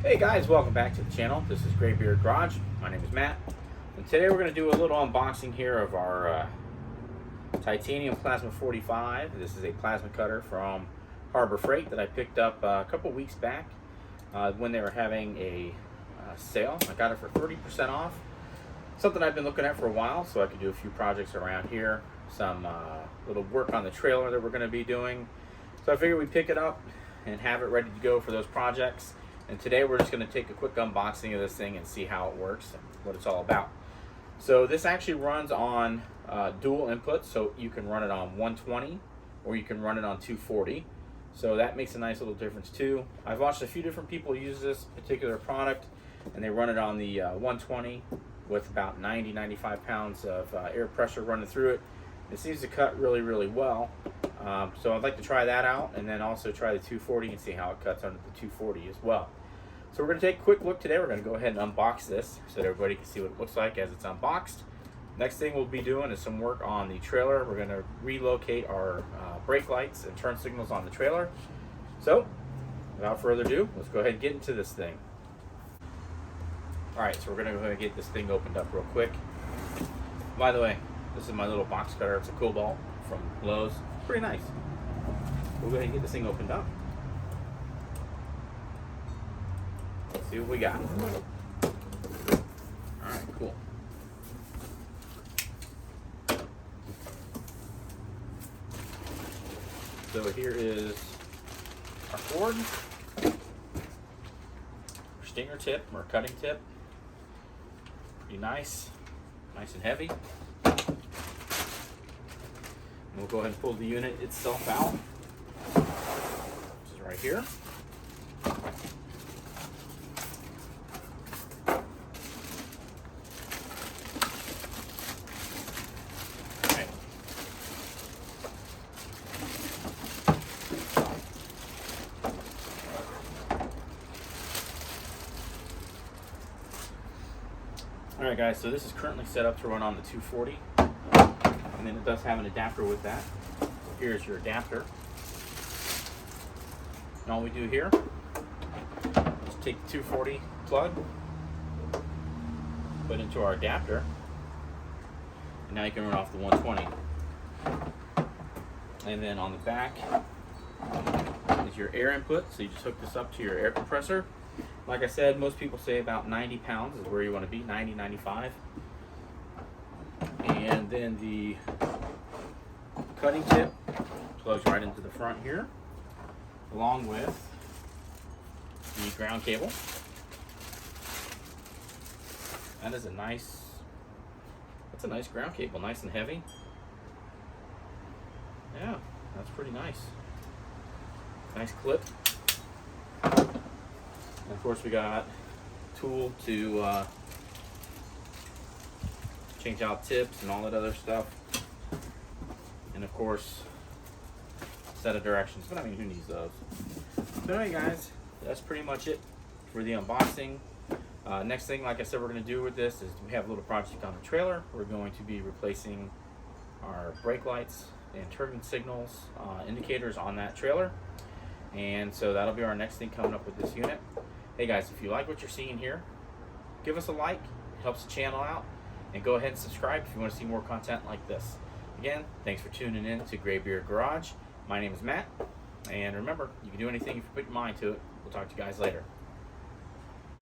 Hey guys, welcome back to the channel. This is Graybeard Garage. My name is Matt, and today we're going to do a little unboxing here of our Titanium Plasma 45. This is a plasma cutter from Harbor Freight that I picked up a couple weeks back when they were having a sale. I got it for 30% off. Something I've been looking at for a while, so I could do a few projects around here. Some little work on the trailer that we're going to be doing. So I figured we'd pick it up and have it ready to go for those projects. And today we're just going to take a quick unboxing of this thing and see how it works and what it's all about. So this actually runs on dual inputs, so you can run it on 120 or you can run it on 240. So that makes a nice little difference too. I've watched a few different people use this particular product, and they run it on the 120 with about 90-95 pounds of air pressure running through it. It seems to cut really well. So I'd like to try that out, and then also try the 240 and see how it cuts under the 240 as well. So we're going to take a quick look today. We're going to go ahead and unbox this so that everybody can see what it looks like as it's unboxed. Next thing we'll be doing is some work on the trailer. We're going to relocate our brake lights and turn signals on the trailer. So without further ado, let's go ahead and get into this thing. Alright, so we're going to go ahead and get this thing opened up real quick. By the way, this is my little box cutter. It's a Cobalt from Lowe's. Pretty nice. We'll go ahead and get this thing opened up. Let's see what we got. Alright, cool. So here is our cord, our stinger tip, or cutting tip. Pretty nice and heavy. We'll go ahead and pull the unit itself out. This is right here. Okay. Alright guys, so this is currently set up to run on the 240. And then it does have an adapter with that. So here's your adapter. And all we do here is take the 240 plug, put it into our adapter, and now you can run off the 120. And then on the back is your air input, so you just hook this up to your air compressor. Like I said, most people say about 90 pounds is where you want to be, 90, 95. And then the cutting tip plugs right into the front here, along with the ground cable. That's a nice ground cable, nice and heavy. Yeah, that's pretty nice. Nice clip. And of course we got a tool to change out tips and all that other stuff, and of course set of directions, but I mean, who needs those? So anyway guys, that's pretty much it for the unboxing. Next thing, like I said, we're going to do with this is we have a little project on the trailer. We're going to be replacing our brake lights and turn signals indicators on that trailer, and so that'll be our next thing coming up with this unit. Hey guys, if you like what you're seeing here, give us a like. It helps the channel out. And go ahead and subscribe if you want to see more content like this. Again, thanks for tuning in to Graybeard Garage. My name is Matt, and remember, you can do anything if you put your mind to it. We'll talk to you guys later.